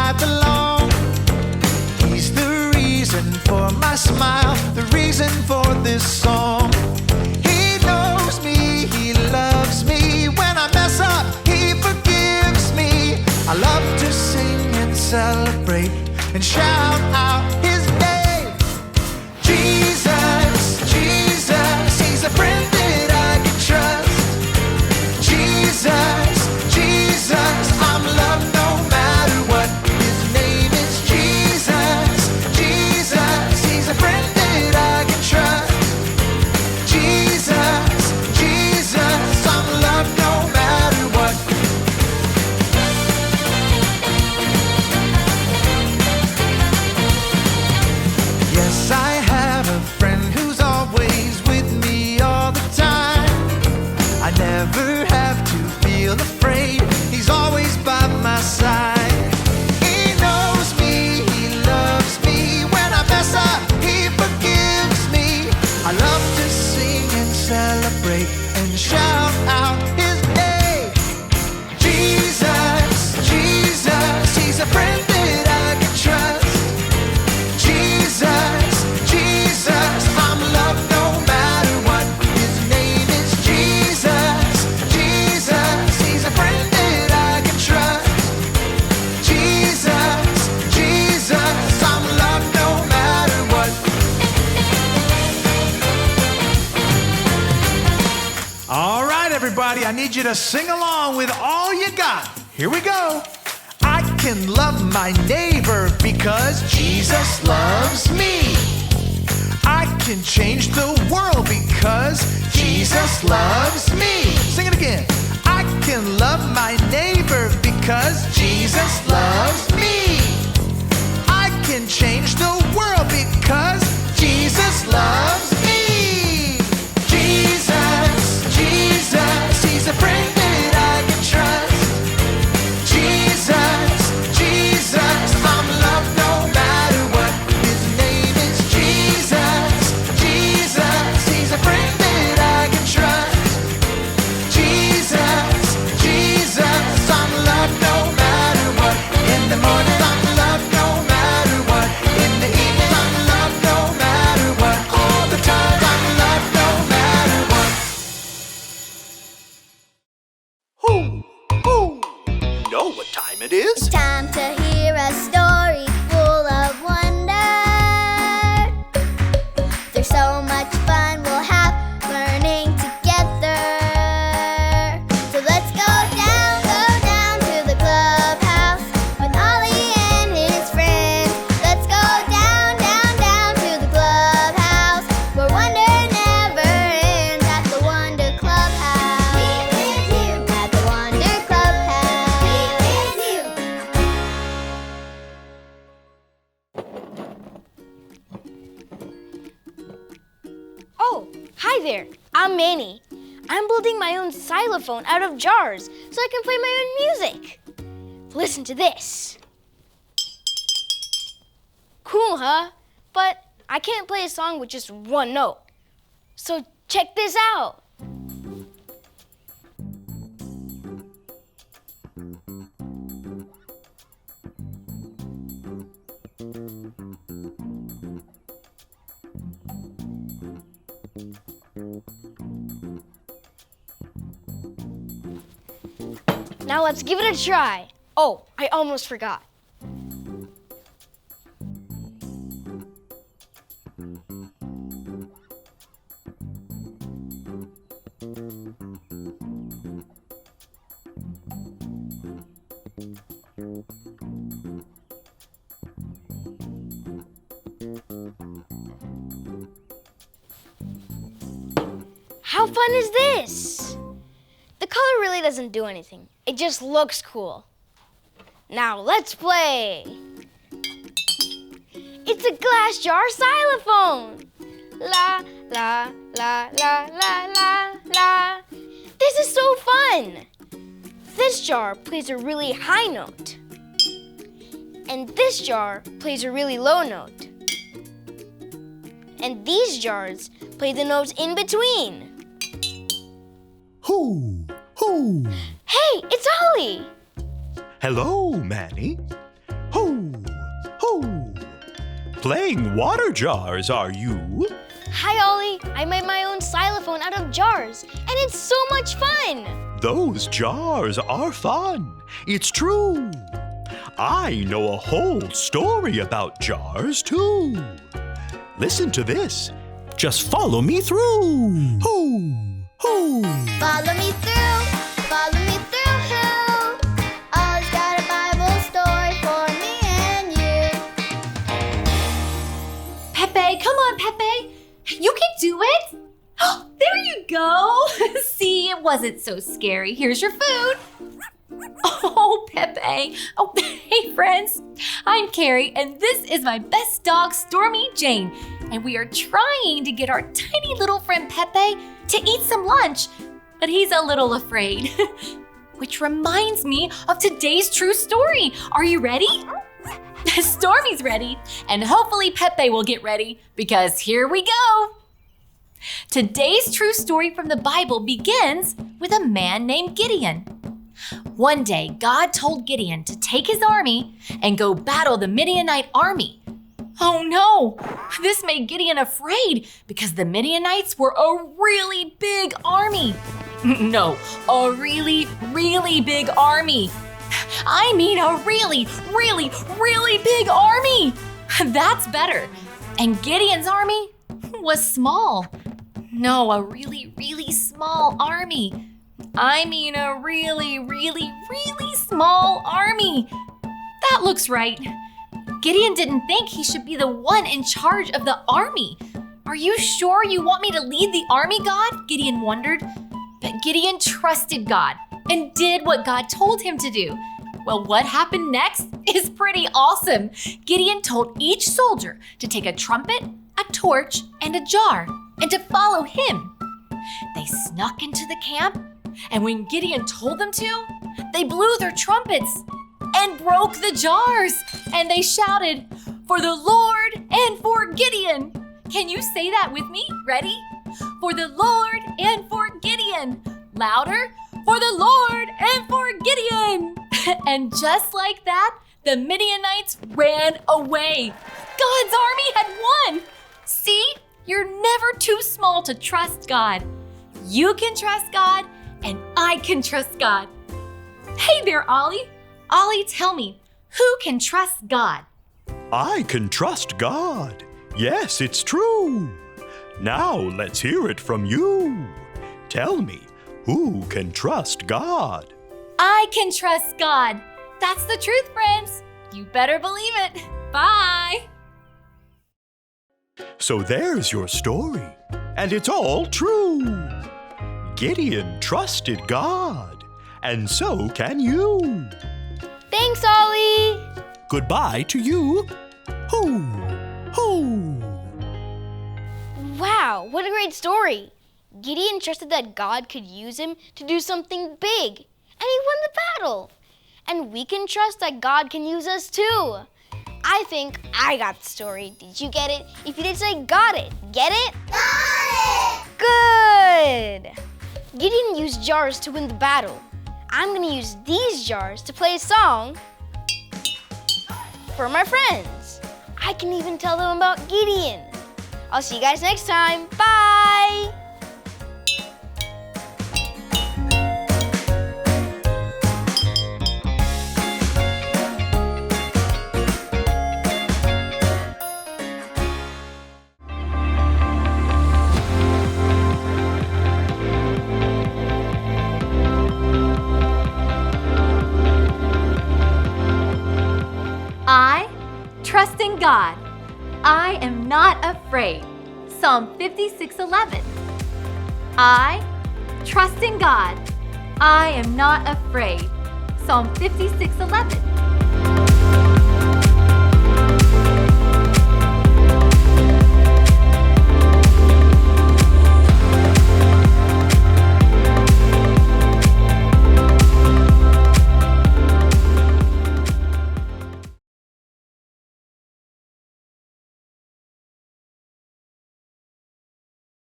I belong. He's the reason for my smile, the reason for this song. He knows me, he loves me. When I mess up, he forgives me. I love to sing and celebrate and shout out his name. Jesus, Jesus, he's a friend that I can trust. Jesus, Jesus, I'm loved no matter what. His name is Jesus, Jesus, he's a friend that I can trust. Jesus, Jesus, I'm loved no matter what. Yes, I have a friend who's always with me all the time. I never have to feel afraid. He's always by my side. He knows me, he loves me. When I mess up, he forgives me. I love to sing and celebrate and shout out his name. Jesus, Jesus, he's a friend that I can trust. Jesus, Jesus, I'm loved no matter what. His name is Jesus, Jesus, he's a friend that I can trust. Jesus, Jesus, I'm loved no matter what. All right, everybody, I need you to sing along with all you got. Here we go. I can love my neighbor because Jesus loves me. I can change the world because Jesus loves me. Sing it again. I can love my neighbor because Jesus loves me. I can change the world because Jesus loves me. Jesus, Jesus, he's a friend that I can trust. Jesus, Jesus, I'm loved no matter what. His name is Jesus, Jesus, he's a friend that I can trust. Jesus, Jesus, I'm loved no matter what. In the morning I'm loved no matter what. In the evening I'm loved no matter what. All the time I'm loved no matter what. Who know what time it is? Time to hear a story full of wonder. There's so much fun we'll have learning together. So let's go down to the clubhouse with Ollie and his friends. Let's go down to the clubhouse where wonder never ends at the Wonder Clubhouse. At the Wonder Clubhouse. Oh, hi there. I'm Manny. I'm building my own xylophone out of jars so I can play my own music. Listen to this. Cool, huh? But I can't play a song with just one note. So check this out. Now let's give it a try. Oh, I almost forgot. How fun is this? The color really doesn't do anything. It just looks cool. Now let's play. It's a glass jar xylophone. La, la, la, la, la, la, la. This is so fun. This jar plays a really high note. And this jar plays a really low note. And these jars play the notes in between. Who? Hey, it's Ollie. Hello, Manny. Who playing water jars, are you? Hi, Ollie. I made my own xylophone out of jars, and it's so much fun. Those jars are fun. It's true. I know a whole story about jars, too. Listen to this. Just follow me through. Hoo, hoo. Follow me through, follow me through, who? Ollie's got a Bible story for me and you. Pepe, come on, Pepe. You can do it. Oh, there you go. See, it wasn't so scary. Here's your food. Oh, Pepe. Oh, hey, friends. I'm Carrie, and this is my best dog, Stormy Jane. And we are trying to get our tiny little friend Pepe to eat some lunch, but he's a little afraid. Which reminds me of today's true story. Are you ready? Stormy's ready, and hopefully Pepe will get ready, because here we go. Today's true story from the Bible begins with a man named Gideon. One day, God told Gideon to take his army and go battle the Midianite army. Oh no! This made Gideon afraid because the Midianites were a really big army. No, a really, really big army. I mean a really, really, really big army. That's better. And Gideon's army was small. No, a really, really small army. I mean a really, really, really small army. That looks right. Gideon didn't think he should be the one in charge of the army. Are you sure you want me to lead the army, God? Gideon wondered. But Gideon trusted God and did what God told him to do. Well, what happened next is pretty awesome. Gideon told each soldier to take a trumpet, a torch, and a jar, and to follow him. They snuck into the camp, and when Gideon told them to, they blew their trumpets and broke the jars, and they shouted, "For the Lord and for Gideon." Can you say that with me? Ready? For the Lord and for Gideon. Louder. For the Lord and for Gideon. And just like that, the Midianites ran away. God's army had won. See, you're never too small to trust God. You can trust God, and I can trust God. Hey there, Ollie. Ollie, tell me, who can trust God? I can trust God. Yes, it's true. Now let's hear it from you. Tell me, who can trust God? I can trust God. That's the truth, friends. You better believe it. Bye. So there's your story, and it's all true. Gideon trusted God, and so can you. Thanks, Ollie. Goodbye to you. Hoo, hoo. Wow, what a great story. Gideon trusted that God could use him to do something big, and he won the battle. And we can trust that God can use us too. I think I got the story. Did you get it? If you did, say got it. Get it? Got Good! Gideon used jars to win the battle. I'm gonna use these jars to play a song for my friends. I can even tell them about Gideon. I'll see you guys next time. Bye! I trust in God. I am not afraid. Psalm 56:11. I trust in God. I am not afraid. Psalm 56:11.